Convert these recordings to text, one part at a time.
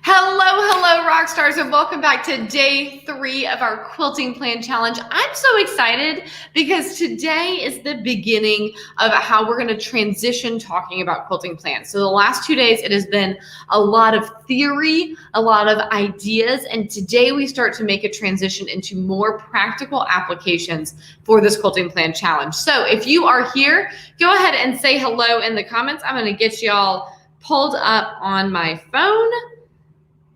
Hello, rock stars, and welcome back to day 3 of our quilting plan challenge. I'm so excited because today is the beginning of how we're going to transition talking about quilting plans. So the last 2 days, it has been a lot of theory, a lot of ideas, and today we start to make a transition into more practical applications for this quilting plan challenge. So if you are here, go ahead and say hello in the comments. I'm going to get y'all pulled up on my phone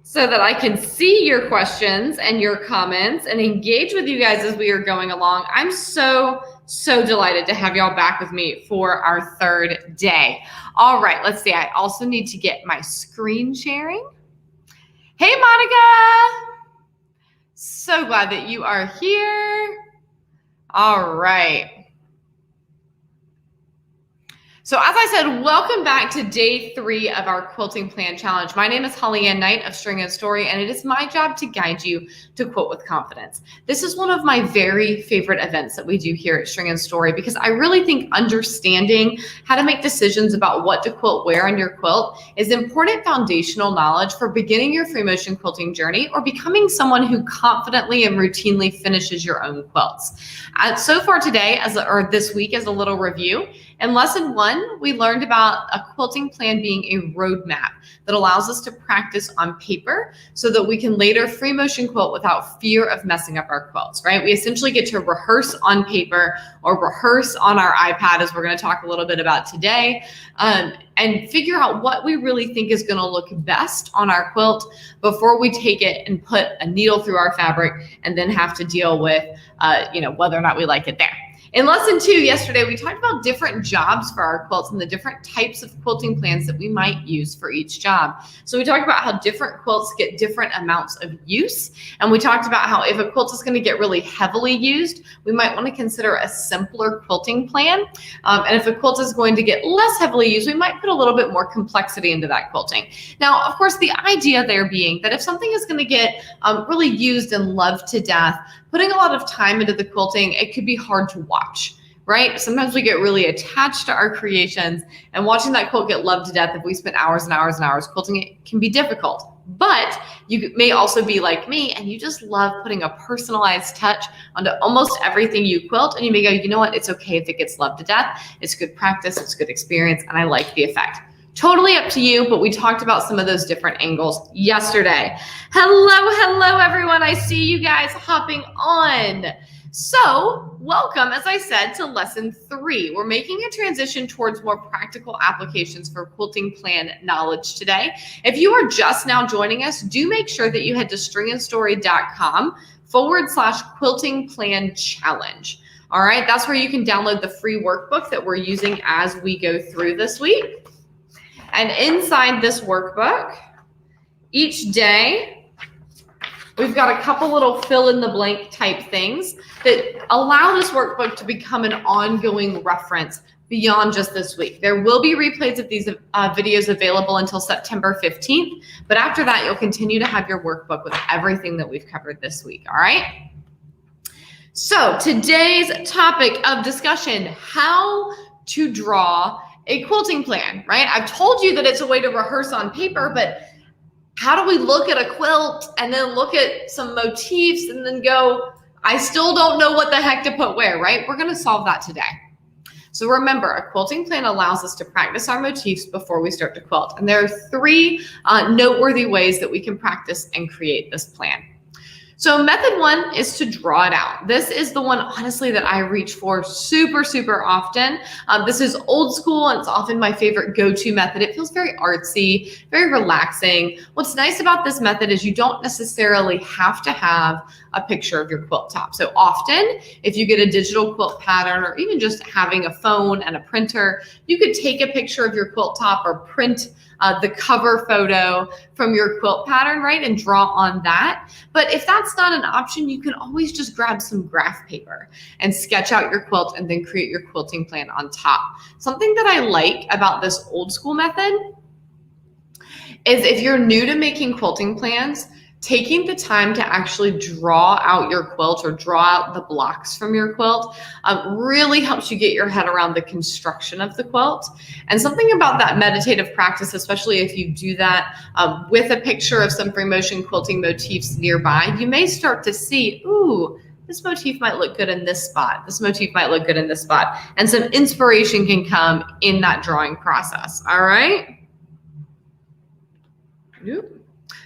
so that I can see your questions and your comments and engage with you guys as we are going along. I'm so delighted to have y'all back with me for our 3rd day. All right, let's see. I also need to get my screen sharing. Hey, Monica. So glad that you are here. All right. So as I said, welcome back to day 3 of our quilting plan challenge. My name is Holly Ann Knight of String and Story, and it is my job to guide you to quilt with confidence. This is one of my very favorite events that we do here at String and Story because I really think understanding how to make decisions about what to quilt where on your quilt is important foundational knowledge for beginning your free motion quilting journey or becoming someone who confidently and routinely finishes your own quilts. So far today, this week as a little review, in lesson 1, we learned about a quilting plan being a roadmap that allows us to practice on paper so that we can later free motion quilt without fear of messing up our quilts, right? We essentially get to rehearse on paper or rehearse on our iPad, as we're going to talk a little bit about today, and figure out what we really think is going to look best on our quilt before we take it and put a needle through our fabric and then have to deal with, whether or not we like it there. In lesson 2 yesterday, we talked about different jobs for our quilts and the different types of quilting plans that we might use for each job. So we talked about how different quilts get different amounts of use. And we talked about how if a quilt is going to get really heavily used, we might want to consider a simpler quilting plan. And if a quilt is going to get less heavily used, we might put a little bit more complexity into that quilting. Now, of course, the idea there being that if something is going to get really used and loved to death, putting a lot of time into the quilting, it could be hard to watch, right? Sometimes we get really attached to our creations, and watching that quilt get loved to death, if we spend hours and hours and hours quilting it, can be difficult. But you may also be like me, and you just love putting a personalized touch onto almost everything you quilt, and you may go, you know what, it's okay if it gets loved to death. It's good practice, it's good experience, and I like the effect. Totally up to you, but we talked about some of those different angles yesterday. Hello, everyone. I see you guys hopping on. So welcome, as I said, to lesson 3. We're making a transition towards more practical applications for quilting plan knowledge today. If you are just now joining us, do make sure that you head to stringandstory.com/quilting plan challenge. All right, that's where you can download the free workbook that we're using as we go through this week. And inside this workbook, each day, we've got a couple little fill-in-the-blank type things that allow this workbook to become an ongoing reference beyond just this week. There will be replays of these videos available until September 15th, but after that, you'll continue to have your workbook with everything that we've covered this week, all right? So today's topic of discussion, how to draw a quilting plan, right? I've told you that it's a way to rehearse on paper, but how do we look at a quilt and then look at some motifs and then go, I still don't know what the heck to put where, right? We're going to solve that today. So remember, a quilting plan allows us to practice our motifs before we start to quilt. And there are 3 noteworthy ways that we can practice and create this plan. So method 1 is to draw it out. This is the one, honestly, that I reach for super often. This is old school, and it's often my favorite go-to method. It feels very artsy, very relaxing. What's nice about this method is you don't necessarily have to have a picture of your quilt top. So often, if you get a digital quilt pattern or even just having a phone and a printer, you could take a picture of your quilt top or print the cover photo from your quilt pattern, right, and draw on that. But if that's not an option, you can always just grab some graph paper and sketch out your quilt and then create your quilting plan on top. Something that I like about this old school method is if you're new to making quilting plans, taking the time to actually draw out your quilt or draw out the blocks from your quilt really helps you get your head around the construction of the quilt. And something about that meditative practice, especially if you do that with a picture of some free motion quilting motifs nearby, you may start to see, ooh, this motif might look good in this spot. This motif might look good in this spot. And some inspiration can come in that drawing process. All right.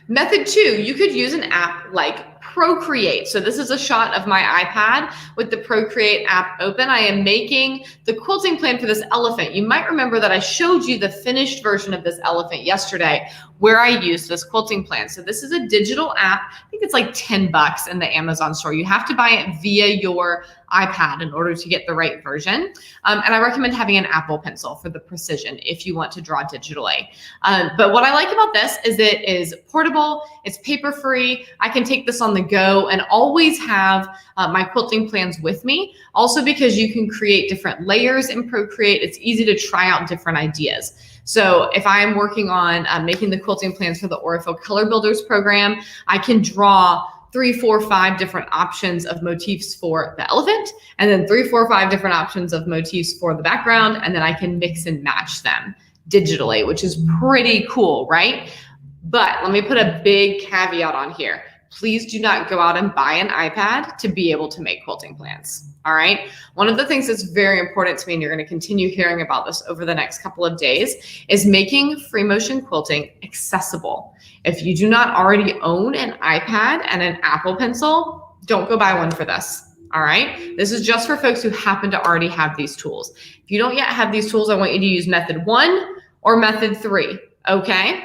Method 2, you could use an app like Procreate. So this is a shot of my iPad with the Procreate app open. I am making the quilting plan for this elephant. You might remember that I showed you the finished version of this elephant yesterday where I used this quilting plan. So this is a digital app. I think it's like 10 bucks in the Amazon store. You have to buy it via your iPad in order to get the right version. And I recommend having an Apple Pencil for the precision if you want to draw digitally. But what I like about this is it is portable, it's paper free. I can take this on the go and always have my quilting plans with me. Also because you can create different layers in Procreate, it's easy to try out different ideas. So if I'm working on making the quilting plans for the Aurifil Color Builders program, I can draw 3, 4, 5 different options of motifs for the elephant, and then 3, 4, 5 different options of motifs for the background, and then I can mix and match them digitally, which is pretty cool, right? But let me put a big caveat on here. Please do not go out and buy an iPad to be able to make quilting plans. All right. One of the things that's very important to me, and you're going to continue hearing about this over the next couple of days, is making free motion quilting accessible. If you do not already own an iPad and an Apple Pencil, don't go buy one for this. All right. This is just for folks who happen to already have these tools. If you don't yet have these tools, I want you to use method 1 or method 3. Okay.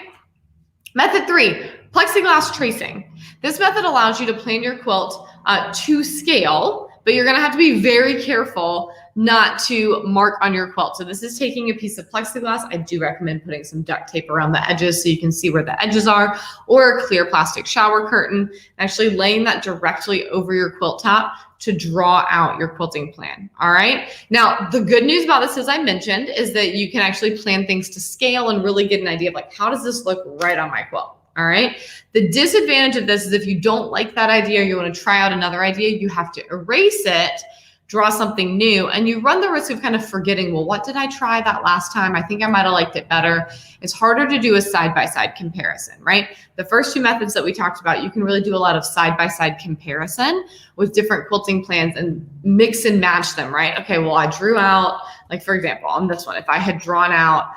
Method 3, plexiglass tracing. This method allows you to plan your quilt to scale, but you're going to have to be very careful not to mark on your quilt. So this is taking a piece of plexiglass. I do recommend putting some duct tape around the edges so you can see where the edges are, or a clear plastic shower curtain, actually laying that directly over your quilt top to draw out your quilting plan. All right. Now, the good news about this, as I mentioned, is that you can actually plan things to scale and really get an idea of like, how does this look right on my quilt? All right. The disadvantage of this is if you don't like that idea or you want to try out another idea, you have to erase it, draw something new, and you run the risk of kind of forgetting, well, what did I try that last time? I think I might have liked it better. It's harder to do a side-by-side comparison, right? The first 2 methods that we talked about, you can really do a lot of side-by-side comparison with different quilting plans and mix and match them, right? Okay, well, I drew out, like for example, on this one, if I had drawn out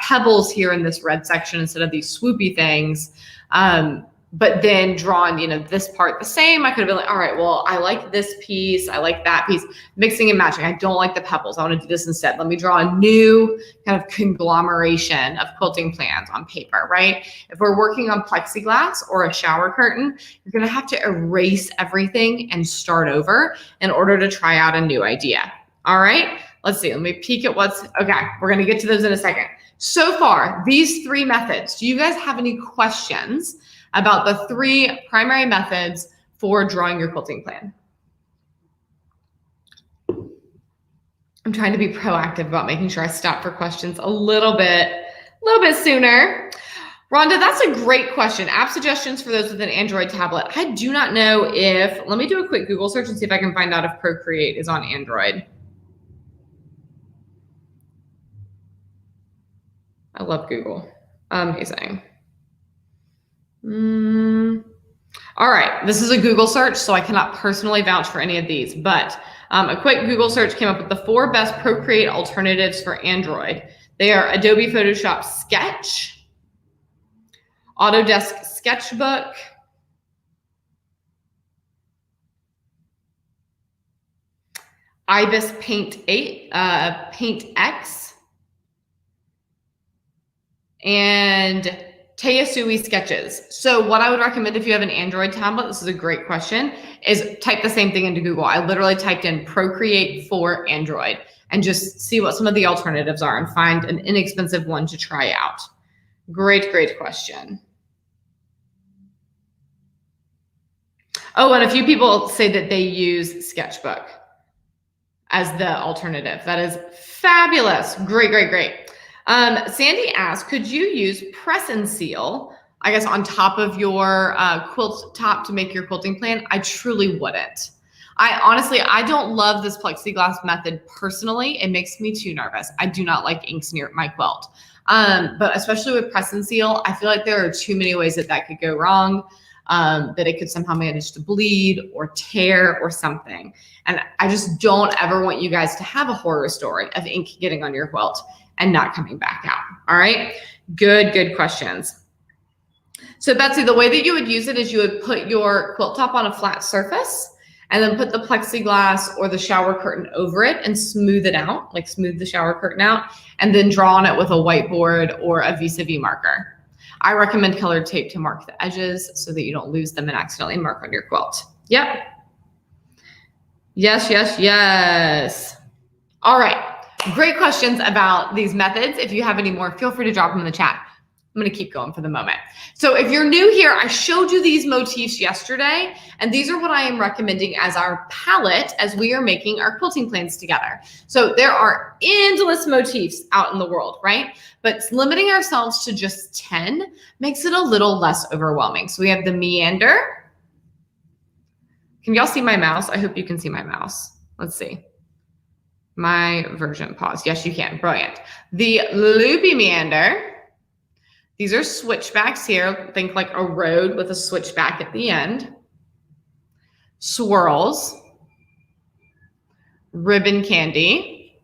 pebbles here in this red section instead of these swoopy things, but then drawn, this part the same, I could have been like, all right, well, I like this piece. I like that piece, mixing and matching. I don't like the pebbles. I want to do this instead. Let me draw a new kind of conglomeration of quilting plans on paper, right? If we're working on plexiglass or a shower curtain, you're going to have to erase everything and start over in order to try out a new idea. All right, let's see. Let me peek at okay. We're going to get to those in a second. So far, these 3 methods, do you guys have any questions about the 3 primary methods for drawing your quilting plan? I'm trying to be proactive about making sure I stop for questions a little bit sooner. Rhonda, that's a great question. App suggestions for those with an Android tablet. I do not know let me do a quick Google search and see if I can find out if Procreate is on Android. I love Google. Amazing. All right, this is a Google search, so I cannot personally vouch for any of these, but a quick Google search came up with the 4 best Procreate alternatives for Android. They are Adobe Photoshop Sketch, Autodesk Sketchbook, Ibis Paint 8, Paint X, and Teosui Sketches. So what I would recommend if you have an Android tablet, this is a great question, is type the same thing into Google. I literally typed in Procreate for Android and just see what some of the alternatives are and find an inexpensive one to try out. Great, great question. Oh, and a few people say that they use Sketchbook as the alternative. That is fabulous. Great, great, great. Sandy asked, could you use press and seal I guess, on top of your quilt top to make your quilting plan, I truly wouldn't. I don't love this plexiglass method personally. It makes me too nervous. I do not like inks near my quilt. But especially with press and seal, I feel like there are too many ways that could go wrong, that it could somehow manage to bleed or tear or something. And I just don't ever want you guys to have a horror story of ink getting on your quilt and not coming back out. All right, good questions. So Betsy, the way that you would use it is you would put your quilt top on a flat surface and then put the plexiglass or the shower curtain over it and smooth it out, like smooth the shower curtain out, and then draw on it with a whiteboard or a vis-a-vis marker. I recommend colored tape to mark the edges so that you don't lose them and accidentally mark on your quilt. Yep. Yes. All right. Great questions about these methods. If you have any more, feel free to drop them in the chat. I'm going to keep going for the moment. So if you're new here, I showed you these motifs yesterday, and these are what I am recommending as our palette as we are making our quilting plans together. So there are endless motifs out in the world, right? But limiting ourselves to just 10 makes it a little less overwhelming. So we have the meander. Can y'all see my mouse? I hope you can see my mouse. Let's see. My version pause. Yes, you can. Brilliant. The loopy meander. These are switchbacks here. Think like a road with a switchback at the end. Swirls. Ribbon candy,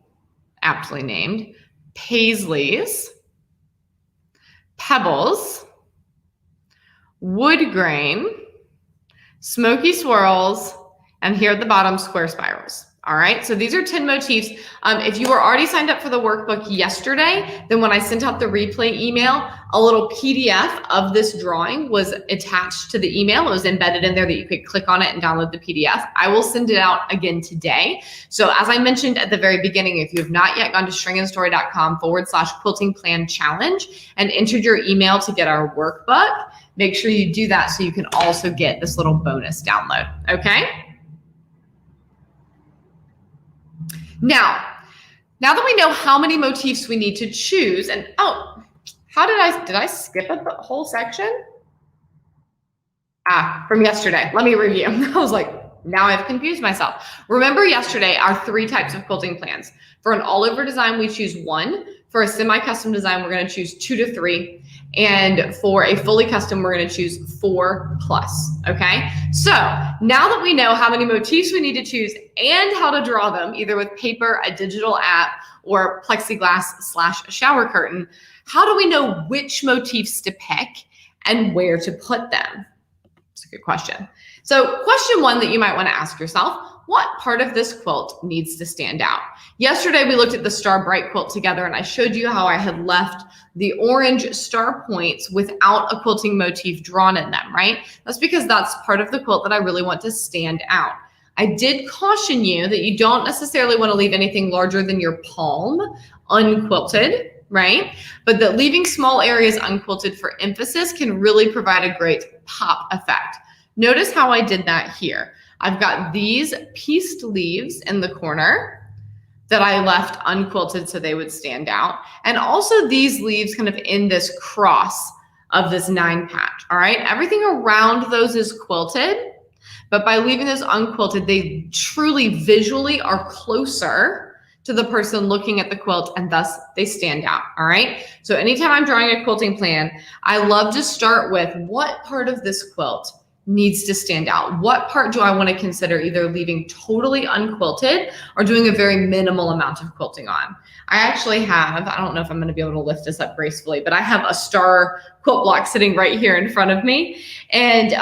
aptly named. Paisleys. Pebbles. Wood grain. Smoky swirls. And here at the bottom, square spirals. All right, so these are 10 motifs. If you were already signed up for the workbook yesterday, then when I sent out the replay email, a little PDF of this drawing was attached to the email. It was embedded in there that you could click on it and download the PDF. I will send it out again today. So as I mentioned at the very beginning, if you have not yet gone to stringandstory.com/quilting plan challenge and entered your email to get our workbook, make sure you do that so you can also get this little bonus download, okay? Now that we know how many motifs we need to choose, and oh, did I skip a whole section? From yesterday. Let me review. I was like, now I've confused myself. Remember yesterday, our 3 types of quilting plans. For an all-over design, we choose 1. For a semi-custom design, we're going to choose 2 to 3. And for a fully custom, we're going to choose 4+, okay? So now that we know how many motifs we need to choose and how to draw them, either with paper, a digital app, or plexiglass/shower curtain, how do we know which motifs to pick and where to put them? It's a good question. So question 1 that you might want to ask yourself, what part of this quilt needs to stand out? Yesterday, we looked at the Star Bright quilt together, and I showed you how I had left the orange star points without a quilting motif drawn in them, right? That's because that's part of the quilt that I really want to stand out. I did caution you that you don't necessarily want to leave anything larger than your palm unquilted, right? But that leaving small areas unquilted for emphasis can really provide a great pop effect. Notice how I did that here. I've got these pieced leaves in the corner that I left unquilted so they would stand out. And also these leaves kind of in this cross of this 9 patch, all right? Everything around those is quilted, but by leaving those unquilted, they truly visually are closer to the person looking at the quilt, and thus they stand out, all right? So anytime I'm drawing a quilting plan, I love to start with what part of this quilt needs to stand out. What part do I want to consider either leaving totally unquilted or doing a very minimal amount of quilting on? I actually have, I don't know if I'm going to be able to lift this up gracefully, but I have a star quilt block sitting right here in front of me. And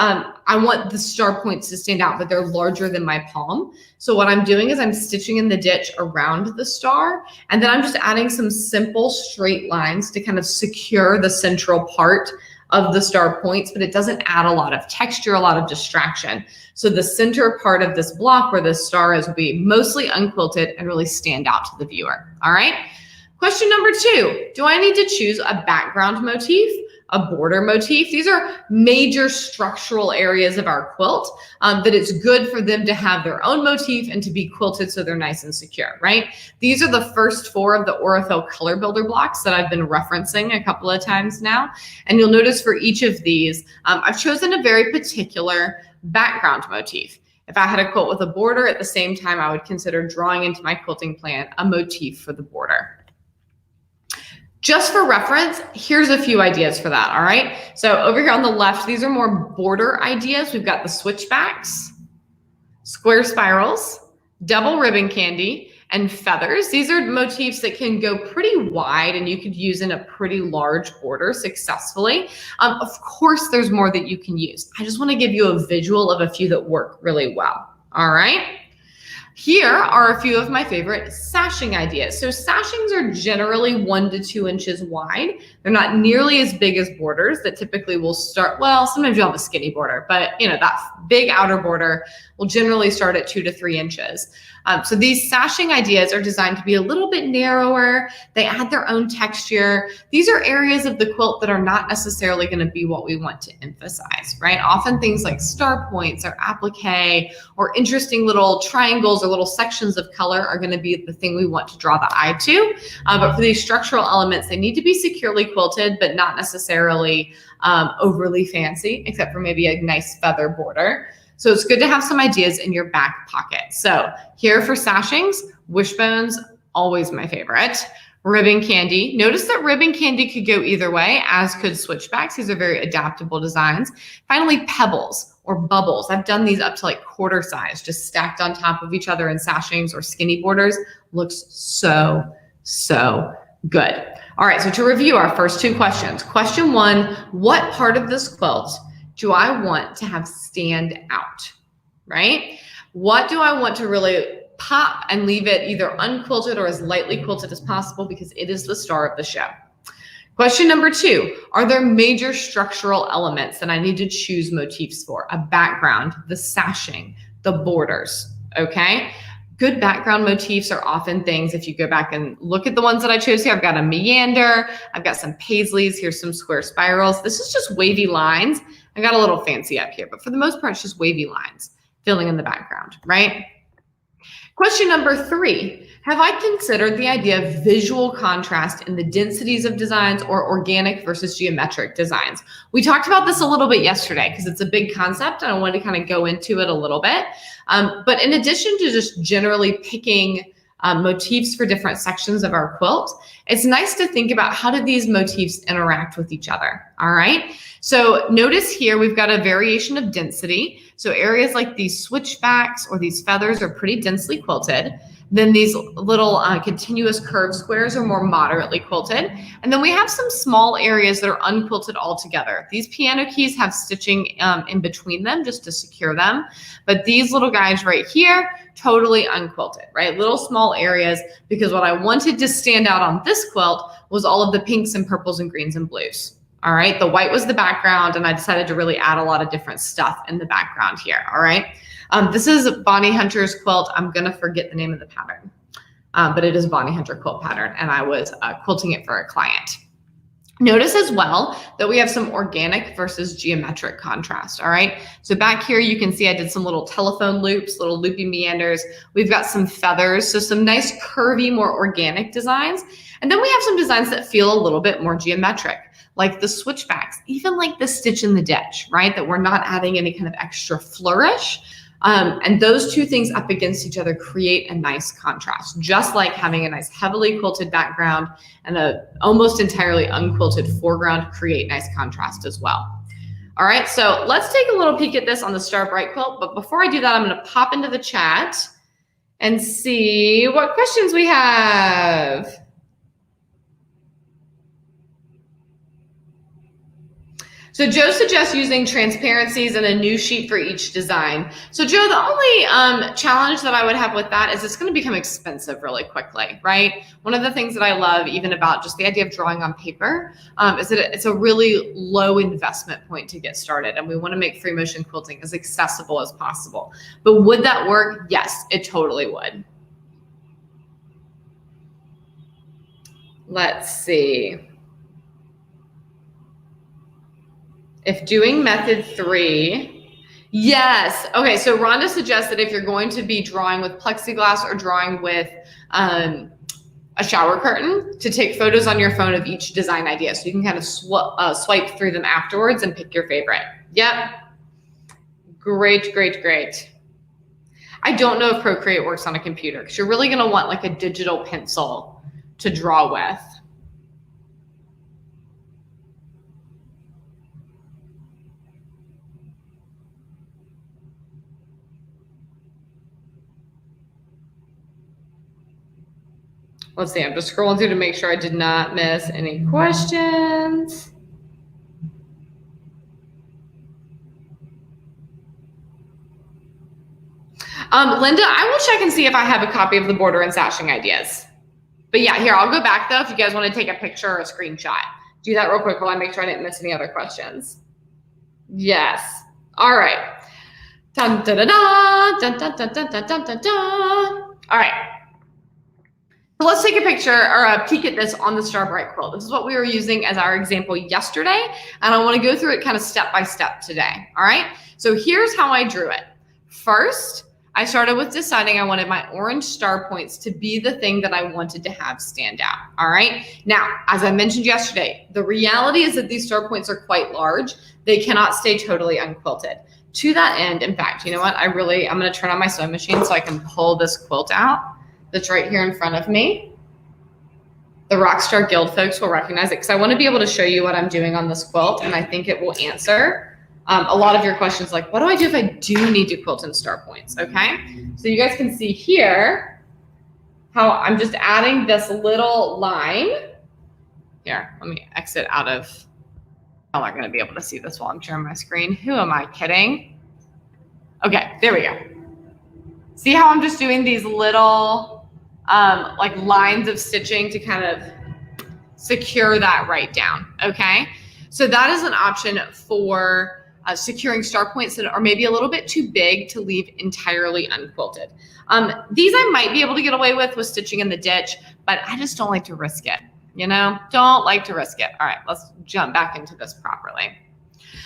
I want the star points to stand out, but they're larger than my palm. So what I'm doing is I'm stitching in the ditch around the star, and then I'm just adding some simple straight lines to kind of secure the central part of the star points, but it doesn't add a lot of texture, a lot of distraction. So the center part of this block where the star is will be mostly unquilted and really stand out to the viewer. All right. Question number 2, do I need to choose a background motif a border motif. These are major structural areas of our quilt that it's good for them to have their own motif and to be quilted so they're nice and secure, right? These are the first 4 of the Aurifil color builder blocks that I've been referencing a couple of times now. And you'll notice for each of these, I've chosen a very particular background motif. If I had a quilt with a border at the same time, I would consider drawing into my quilting plan a motif for the border. Just for reference, here's a few ideas for that, all right? So over here on the left, these are more border ideas. We've got the switchbacks, square spirals, double ribbon candy, and feathers. These are motifs that can go pretty wide and you could use in a pretty large border successfully. Of course, there's more that you can use. I just want to give you a visual of a few that work really well, all right? Here are a few of my favorite sashing ideas. So sashings are generally 1 to 2 inches wide. They're not nearly as big as borders that typically will start, well, sometimes you'll have a skinny border, but you know, that big outer border will generally start at 2 to 3 inches. So these sashing ideas are designed to be a little bit narrower. They add their own texture. These are areas of the quilt that are not necessarily going to be what we want to emphasize, right? Often things like star points or applique or interesting little triangles or little sections of color are going to be the thing we want to draw the eye to. But for these structural elements, they need to be securely quilted, but not necessarily overly fancy, except for maybe a nice feather border. So it's good to have some ideas in your back pocket. So here for sashings, wishbones, always my favorite. Ribbon candy. Notice that ribbon candy could go either way, as could switchbacks. These are very adaptable designs. Finally, pebbles or bubbles. I've done these up to like quarter size, just stacked on top of each other in sashings or skinny borders. Looks so, so good. All right, so to review our first 2 questions. Question 1, what part of this quilt do I want to have stand out, right? What do I want to really pop and leave it either unquilted or as lightly quilted as possible because it is the star of the show? Question number 2, are there major structural elements that I need to choose motifs for? A background, the sashing, the borders, okay? Good background motifs are often things, if you go back and look at the ones that I chose here, I've got a meander, I've got some paisleys, here's some square spirals. This is just wavy lines. I got a little fancy up here, but for the most part, it's just wavy lines filling in the background, right? Question number 3, have I considered the idea of visual contrast in the densities of designs or organic versus geometric designs? We talked about this a little bit yesterday because it's a big concept and I wanted to kind of go into it a little bit. But in addition to just generally picking motifs for different sections of our quilt, it's nice to think about how do these motifs interact with each other, all right? So notice here we've got a variation of density. So areas like these switchbacks or these feathers are pretty densely quilted. Then these little continuous curved squares are more moderately quilted. And then we have some small areas that are unquilted altogether. These piano keys have stitching in between them just to secure them. But these little guys right here, totally unquilted, right? Little small areas, because what I wanted to stand out on this quilt was all of the pinks and purples and greens and blues. All right, the white was the background and I decided to really add a lot of different stuff in the background here, all right? This is Bonnie Hunter's quilt. I'm gonna forget the name of the pattern, but it is Bonnie Hunter quilt pattern and I was quilting it for a client. Notice as well that we have some organic versus geometric contrast, all right? So back here you can see I did some little telephone loops, little loopy meanders. We've got some feathers, so some nice curvy, more organic designs. And then we have some designs that feel a little bit more geometric, like the switchbacks, even like the stitch in the ditch, right? That we're not adding any kind of extra flourish. And those 2 things up against each other create a nice contrast, just like having a nice heavily quilted background and a almost entirely unquilted foreground create nice contrast as well. All right, so let's take a little peek at this on the Star Bright quilt. But before I do that, I'm gonna pop into the chat and see what questions we have. So Joe suggests using transparencies and a new sheet for each design. So Joe, the only challenge that I would have with that is it's going to become expensive really quickly, right? One of the things that I love even about just the idea of drawing on paper is that it's a really low investment point to get started. And we want to make free motion quilting as accessible as possible. But would that work? Yes, it totally would. Let's see. If doing method 3, yes. Okay, so Rhonda suggests that if you're going to be drawing with plexiglass or drawing with a shower curtain, to take photos on your phone of each design idea. So you can kind of swipe through them afterwards and pick your favorite. Yep. Great, great, great. I don't know if Procreate works on a computer because you're really going to want like a digital pencil to draw with. Let's see, I'm just scrolling through to make sure I did not miss any questions. Linda, I will check and see if I have a copy of the border and sashing ideas. But yeah, here, I'll go back though if you guys want to take a picture or a screenshot. Do that real quick while I make sure I didn't miss any other questions. Yes. All right. Dun, da, da, da, dun, dun, dun, dun, dun, dun, dun, dun. All right. So let's take a picture or a peek at this on the Star Bright quilt. This is what we were using as our example yesterday, and I want to go through it kind of step by step today. All right. So here's how I drew it. First, I started with deciding I wanted my orange star points to be the thing that I wanted to have stand out. All right. Now, as I mentioned yesterday, the reality is that these star points are quite large. They cannot stay totally unquilted. To that end, in fact, you know what? I'm going to turn on my sewing machine so I can pull this quilt out that's right here in front of me. The Rockstar Guild folks will recognize it because I want to be able to show you what I'm doing on this quilt, and I think it will answer a lot of your questions, like, what do I do if I do need to quilt in star points? Okay, so you guys can see here how I'm just adding this little line. Here, let me exit out of, y'all aren't going to be able to see this while I'm sharing my screen. Who am I kidding? Okay, there we go. See how I'm just doing these little like lines of stitching to kind of secure that right down, okay? So that is an option for securing star points that are maybe a little bit too big to leave entirely unquilted. These I might be able to get away with stitching in the ditch, but I just don't like to risk it, you know? Don't like to risk it. All right, let's jump back into this properly.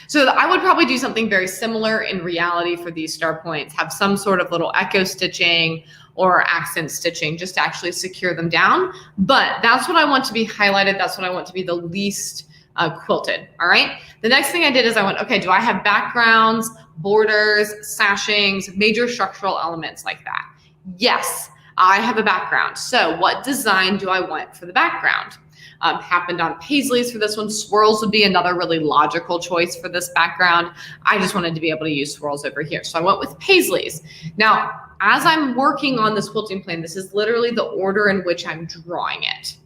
So I would probably do something very similar in reality for these star points, have some sort of little echo stitching or accent stitching just to actually secure them down. But that's what I want to be highlighted. That's what I want to be the least quilted. All right. The next thing I did is I went, okay, do I have backgrounds, borders, sashings, major structural elements like that? Yes, I have a background. So what design do I want for the background? Happened on Paisley's for this one. Swirls would be another really logical choice for this background. I just wanted to be able to use swirls over here. So I went with Paisley's. Now, as I'm working on this quilting plan, this is literally the order in which I'm drawing it.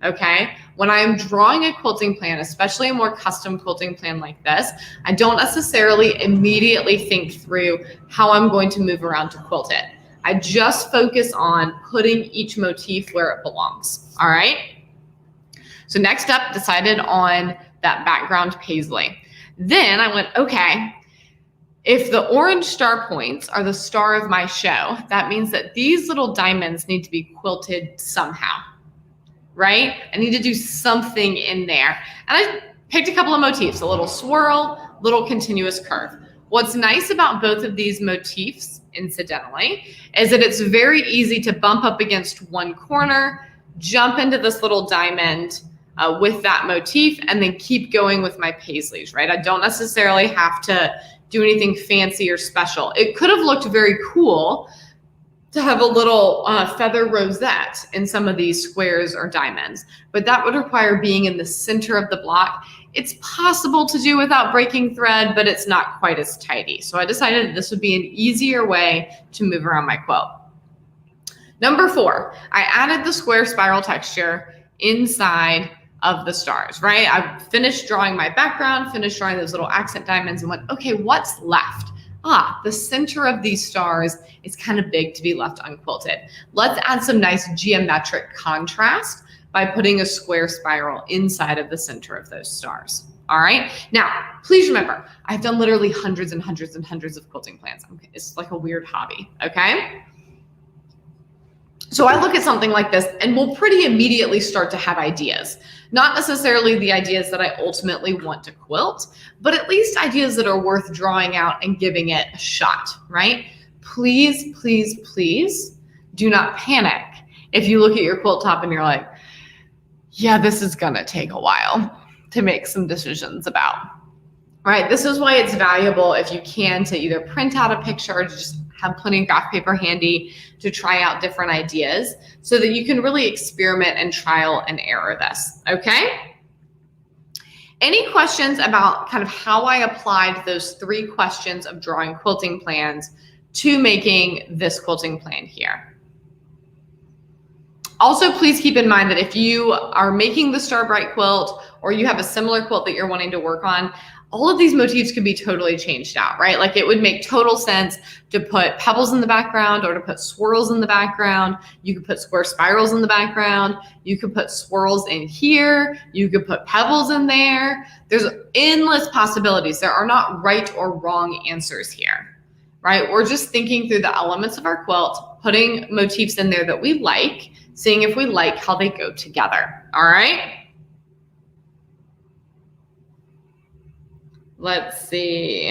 Okay. When I'm drawing a quilting plan, especially a more custom quilting plan like this, I don't necessarily immediately think through how I'm going to move around to quilt it. I just focus on putting each motif where it belongs. All right. So next up, decided on that background Paisley. Then I went, okay, if the orange star points are the star of my show, that means that these little diamonds need to be quilted somehow, right? I need to do something in there. And I picked a couple of motifs, a little swirl, little continuous curve. What's nice about both of these motifs, incidentally, is that it's very easy to bump up against one corner, jump into this little diamond with that motif, and then keep going with my Paisleys, right? I don't necessarily have to do anything fancy or special. It could have looked very cool to have a little feather rosette in some of these squares or diamonds, but that would require being in the center of the block. It's possible to do without breaking thread, but it's not quite as tidy. So I decided that this would be an easier way to move around my quilt. Number 4, I added the square spiral texture inside of the stars, right? I finished drawing my background, finished drawing those little accent diamonds, and went, okay, what's left? The center of these stars is kind of big to be left unquilted. Let's add some nice geometric contrast by putting a square spiral inside of the center of those stars. All right. Now, please remember, I've done literally hundreds and hundreds and hundreds of quilting plans. It's like a weird hobby. Okay. So I look at something like this and we'll pretty immediately start to have ideas. Not necessarily the ideas that I ultimately want to quilt, but at least ideas that are worth drawing out and giving it a shot, right? Please, please, please do not panic if you look at your quilt top and you're like, yeah, this is gonna take a while to make some decisions about, right? This is why it's valuable if you can to either print out a picture or just have plenty of graph paper handy to try out different ideas so that you can really experiment and trial and error this, okay? Any questions about kind of how I applied those 3 questions of drawing quilting plans to making this quilting plan here? Also, please keep in mind that if you are making the Star Bright quilt or you have a similar quilt that you're wanting to work on, all of these motifs could be totally changed out, right? Like it would make total sense to put pebbles in the background or to put swirls in the background. You could put square spirals in the background. You could put swirls in here. You could put pebbles in there. There's endless possibilities. There are not right or wrong answers here, right? We're just thinking through the elements of our quilt, putting motifs in there that we like, seeing if we like how they go together, all right? Let's see.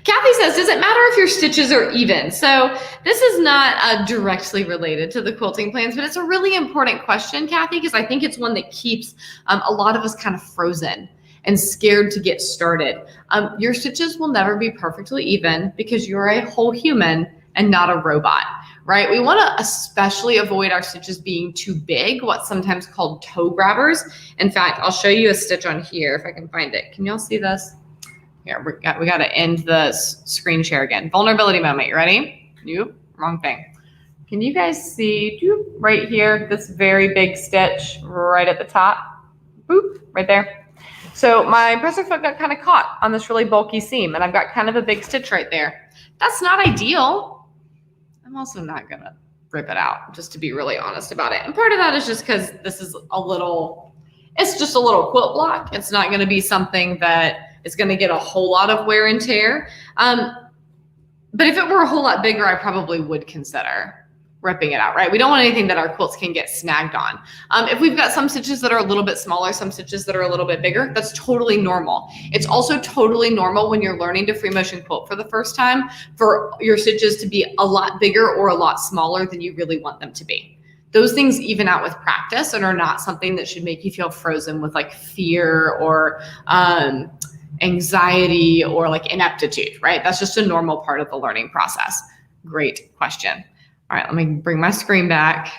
Kathy says, does it matter if your stitches are even? So this is not directly related to the quilting plans, but it's a really important question, Kathy, because I think it's one that keeps a lot of us kind of frozen and scared to get started. Your stitches will never be perfectly even because you're a whole human and not a robot, right? We want to especially avoid our stitches being too big, what's sometimes called toe grabbers. In fact, I'll show you a stitch on here if I can find it. Can y'all see this? Here, we got to end the screen share again. Vulnerability moment. You ready? Nope, wrong thing. Can you guys see right here, this very big stitch right at the top? Boop, right there. So my presser foot got kind of caught on this really bulky seam and I've got kind of a big stitch right there. That's not ideal. I'm also not going to rip it out, just to be really honest about it. And part of that is just because this is it's just a little quilt block. It's not going to be something that is going to get a whole lot of wear and tear. But if it were a whole lot bigger, I probably would consider ripping it out, right? We don't want anything that our quilts can get snagged on. If we've got some stitches that are a little bit smaller, some stitches that are a little bit bigger, that's totally normal. It's also totally normal when you're learning to free motion quilt for the first time for your stitches to be a lot bigger or a lot smaller than you really want them to be. Those things even out with practice and are not something that should make you feel frozen with like fear or anxiety or like ineptitude, right? That's just a normal part of the learning process. Great question. All right, let me bring my screen back.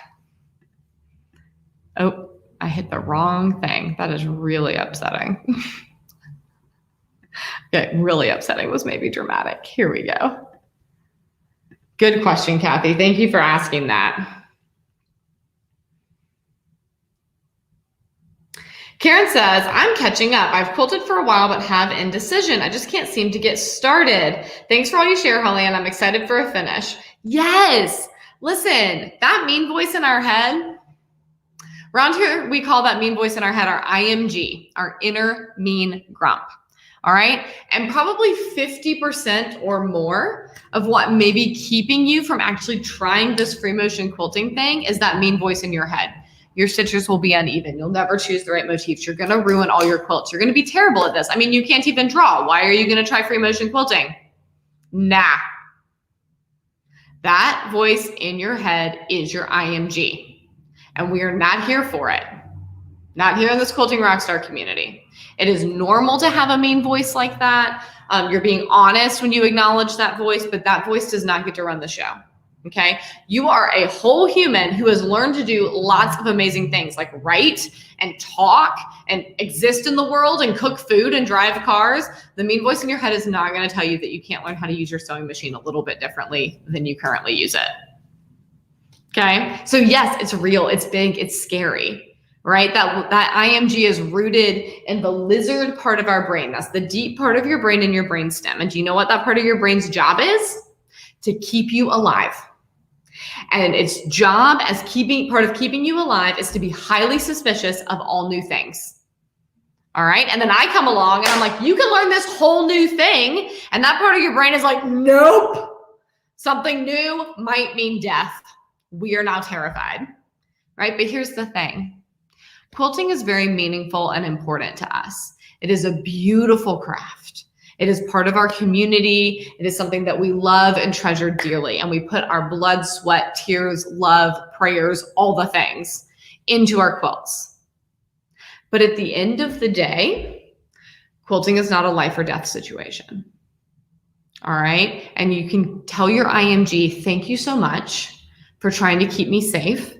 Oh, I hit the wrong thing. That is really upsetting. Okay, really upsetting was maybe dramatic. Here we go. Good question, Kathy. Thank you for asking that. Karen says, I'm catching up. I've quilted for a while, but have indecision. I just can't seem to get started. Thanks for all you share, Holly, and I'm excited for a finish. Yes. Listen, that mean voice in our head, around here, we call that mean voice in our head our IMG, our inner mean grump. All right. And probably 50% or more of what may be keeping you from actually trying this free motion quilting thing is that mean voice in your head. Your stitches will be uneven. You'll never choose the right motifs. You're going to ruin all your quilts. You're going to be terrible at this. I mean, you can't even draw. Why are you going to try free motion quilting? Nah. That voice in your head is your IMG, and we are not here for it. Not here in this Quilting Rockstar community. It is normal to have a mean voice like that. You're being honest when you acknowledge that voice, but that voice does not get to run the show. Okay. You are a whole human who has learned to do lots of amazing things like write and talk and exist in the world and cook food and drive cars. The mean voice in your head is not going to tell you that you can't learn how to use your sewing machine a little bit differently than you currently use it. Okay. So yes, it's real. It's big. It's scary, right? That IMG is rooted in the lizard part of our brain. That's the deep part of your brain and your brainstem. And do you know what that part of your brain's job is? To keep you alive. And its job as part of keeping you alive is to be highly suspicious of all new things. All right. And then I come along and I'm like, you can learn this whole new thing. And that part of your brain is like, nope. Something new might mean death. We are now terrified, right? But here's the thing. Quilting is very meaningful and important to us. It is a beautiful craft. It is part of our community. It is something that we love and treasure dearly. And we put our blood, sweat, tears, love, prayers, all the things into our quilts. But at the end of the day, quilting is not a life or death situation. All right. And you can tell your IMG, thank you so much for trying to keep me safe.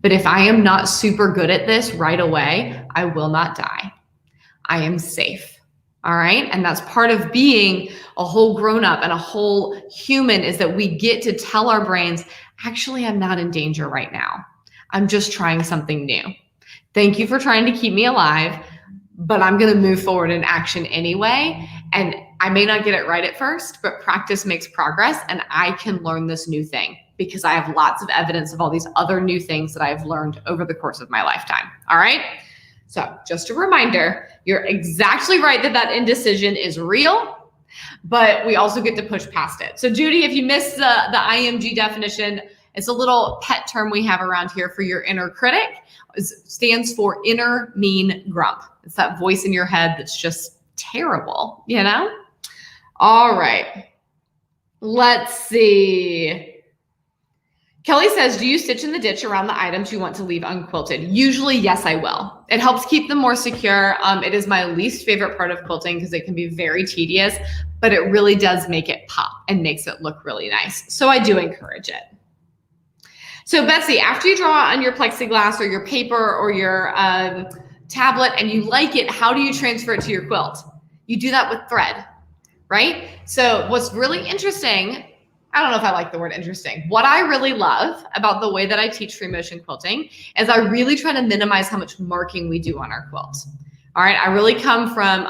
But if I am not super good at this right away, I will not die. I am safe. All right. And that's part of being a whole grown up and a whole human, is that we get to tell our brains, actually, I'm not in danger right now. I'm just trying something new. Thank you for trying to keep me alive, but I'm going to move forward in action anyway. And I may not get it right at first, but practice makes progress, and I can learn this new thing because I have lots of evidence of all these other new things that I've learned over the course of my lifetime. All right. So just a reminder, you're exactly right that indecision is real, but we also get to push past it. So Judy, if you missed the IMG definition, it's a little pet term we have around here for your inner critic. It stands for inner mean grump. It's that voice in your head that's just terrible, you know? All right. Let's see. Kelly says, do you stitch in the ditch around the items you want to leave unquilted? Usually, yes, I will. It helps keep them more secure. It is my least favorite part of quilting because it can be very tedious, but it really does make it pop and makes it look really nice. So I do encourage it. So Betsy, after you draw on your plexiglass or your paper or your tablet and you like it, how do you transfer it to your quilt? You do that with thread, right? So what's really interesting, I don't know if I like the word interesting. What I really love about the way that I teach free motion quilting is I really try to minimize how much marking we do on our quilt. All right, I really come from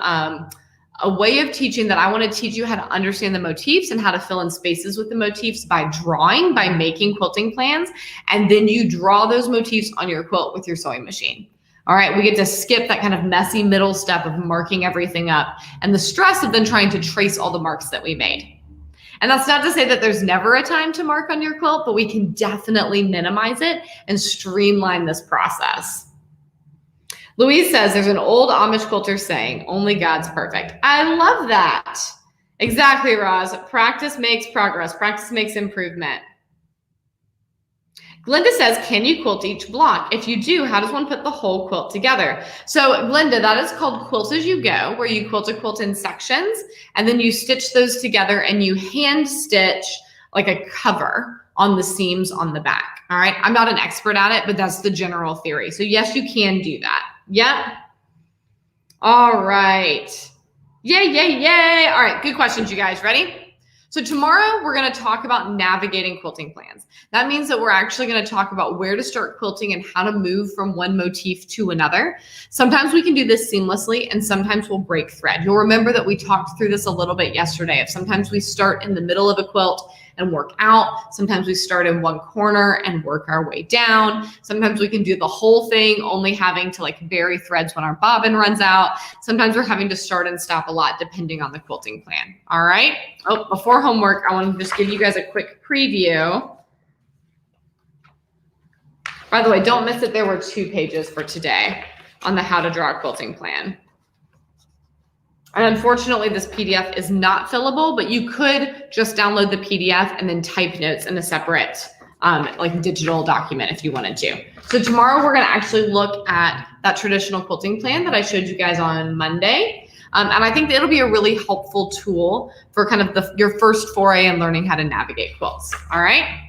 a way of teaching that I want to teach you how to understand the motifs and how to fill in spaces with the motifs by drawing, by making quilting plans, and then you draw those motifs on your quilt with your sewing machine. All right, we get to skip that kind of messy middle step of marking everything up and the stress of then trying to trace all the marks that we made. And that's not to say that there's never a time to mark on your quilt, but we can definitely minimize it and streamline this process. Louise says there's an old Amish quilter saying, only God's perfect. I love that. Exactly, Roz. Practice makes progress. Practice makes improvement. Glenda says, can you quilt each block? If you do, how does one put the whole quilt together? So Glenda, that is called quilt as you go, where you quilt a quilt in sections and then you stitch those together and you hand stitch like a cover on the seams on the back. All right. I'm not an expert at it, but that's the general theory. So yes, you can do that. Yep. All right. Yay, yay, yay. All right. Good questions, you guys. Ready? So tomorrow we're going to talk about navigating quilting plans. That means that we're actually going to talk about where to start quilting and how to move from one motif to another. Sometimes we can do this seamlessly and sometimes we'll break thread. You'll remember that we talked through this a little bit yesterday. If sometimes we start in the middle of a quilt and work out. Sometimes we start in one corner and work our way down. Sometimes we can do the whole thing, only having to like bury threads when our bobbin runs out. Sometimes we're having to start and stop a lot depending on the quilting plan. All right. Oh, before homework, I want to just give you guys a quick preview. By the way, don't miss it. There were 2 pages for today on the how to draw a quilting plan. And unfortunately, this PDF is not fillable, but you could just download the PDF and then type notes in a separate like digital document if you wanted to. So tomorrow we're going to actually look at that traditional quilting plan that I showed you guys on Monday. And I think that it'll be a really helpful tool for kind of your first foray in learning how to navigate quilts. All right.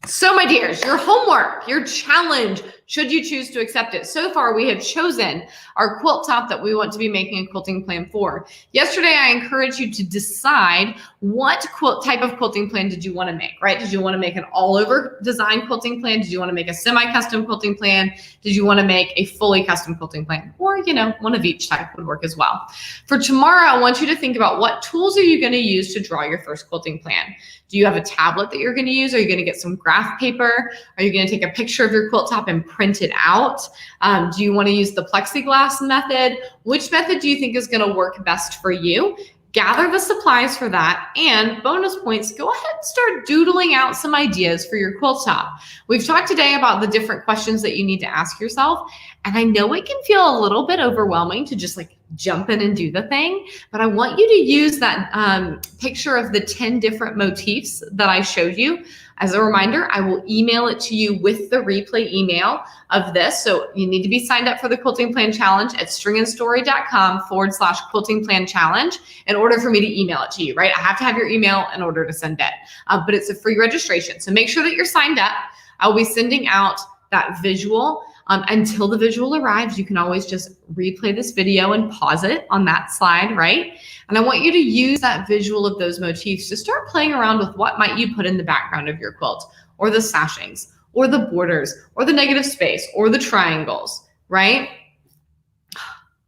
So my dears, your homework, your challenge, should you choose to accept it. So far, we have chosen our quilt top that we want to be making a quilting plan for. Yesterday, I encouraged you to decide what type of quilting plan did you want to make, right? Did you want to make an all-over design quilting plan? Did you want to make a semi-custom quilting plan? Did you want to make a fully custom quilting plan? Or, you know, one of each type would work as well. For tomorrow, I want you to think about what tools are you going to use to draw your first quilting plan. Do you have a tablet that you're going to use? Are you going to get some graph paper? Are you going to take a picture of your quilt top and print it out? Do you want to use the Plexiglas method? Which method do you think is going to work best for you? gather the supplies for that, and bonus points, go ahead and start doodling out some ideas for your quilt top. We've talked today about the different questions that you need to ask yourself, and I know it can feel a little bit overwhelming to just like jump in and do the thing, but I want you to use that picture of the 10 different motifs that I showed you. As a reminder, I will email it to you with the replay email of this. So you need to be signed up for the Quilting Plan Challenge at stringandstory.com/quilting plan challenge in order for me to email it to you, right? I have to have your email in order to send it, but it's a free registration. So make sure that you're signed up. I'll be sending out that visual. Until the visual arrives, you can always just replay this video and pause it on that slide, right? And I want you to use that visual of those motifs to start playing around with what might you put in the background of your quilt, or the sashings, or the borders, or the negative space, or the triangles, right?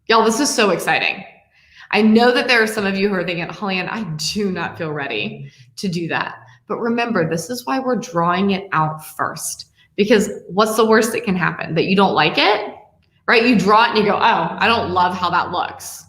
Y'all, this is so exciting. I know that there are some of you who are thinking, Holly-Ann, I do not feel ready to do that. But remember, this is why we're drawing it out first. Because what's the worst that can happen? That you don't like it, right? You draw it and you go, oh, I don't love how that looks.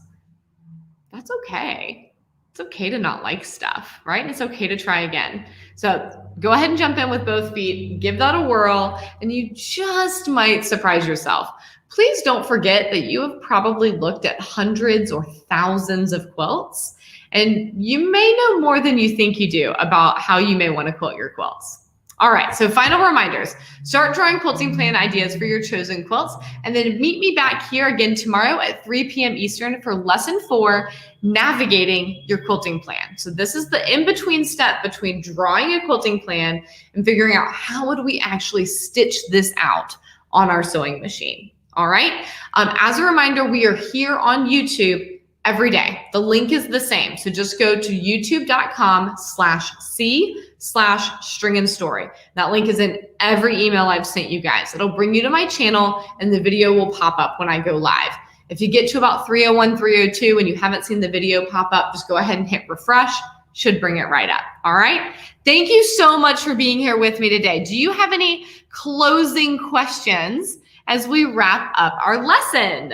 That's okay. It's okay to not like stuff, right? And it's okay to try again. So go ahead and jump in with both feet, give that a whirl, and you just might surprise yourself. Please don't forget that you have probably looked at hundreds or thousands of quilts, and you may know more than you think you do about how you may want to quilt your quilts. All right, so final reminders. Start drawing quilting plan ideas for your chosen quilts, and then meet me back here again tomorrow at 3 p.m. Eastern for lesson 4, navigating your quilting plan. So this is the in-between step between drawing a quilting plan and figuring out how would we actually stitch this out on our sewing machine. All right, as a reminder, we are here on YouTube every day. The link is the same. So just go to youtube.com/c/stringandstory. That link is in every email I've sent you guys. It'll bring you to my channel and the video will pop up when I go live. If you get to about 301, 302 and you haven't seen the video pop up, just go ahead and hit refresh. Should bring it right up. All right. Thank you so much for being here with me today. Do you have any closing questions as we wrap up our lesson?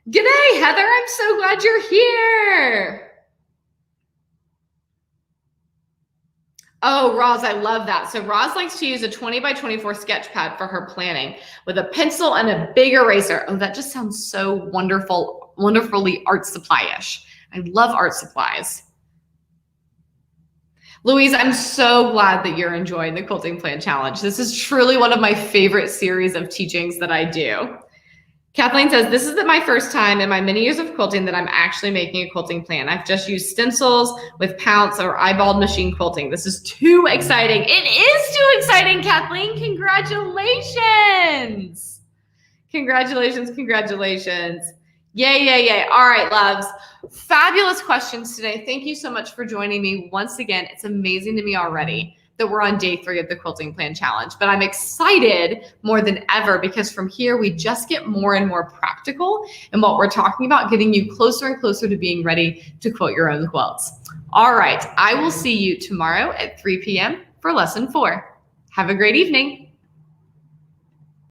G'day, Heather. I'm so glad you're here. Oh, Roz, I love that. So Roz likes to use a 20 by 24 sketch pad for her planning with a pencil and a big eraser. Oh, that just sounds so wonderful, wonderfully art supply-ish. I love art supplies. Louise, I'm so glad that you're enjoying the Quilting Plan Challenge. This is truly one of my favorite series of teachings that I do. Kathleen says, this is my first time in my many years of quilting that I'm actually making a quilting plan. I've just used stencils with Pounce or eyeballed machine quilting. This is too exciting. It is too exciting, Kathleen. Congratulations. Congratulations, congratulations. Yay, yay, yay. All right, loves. Fabulous questions today. Thank you so much for joining me once again. It's amazing to me already that we're on day 3 of the Quilting Plan Challenge, but I'm excited more than ever because from here we just get more and more practical in what we're talking about, getting you closer and closer to being ready to quilt your own quilts. All right, I will see you tomorrow at 3 p.m. for lesson 4. Have a great evening.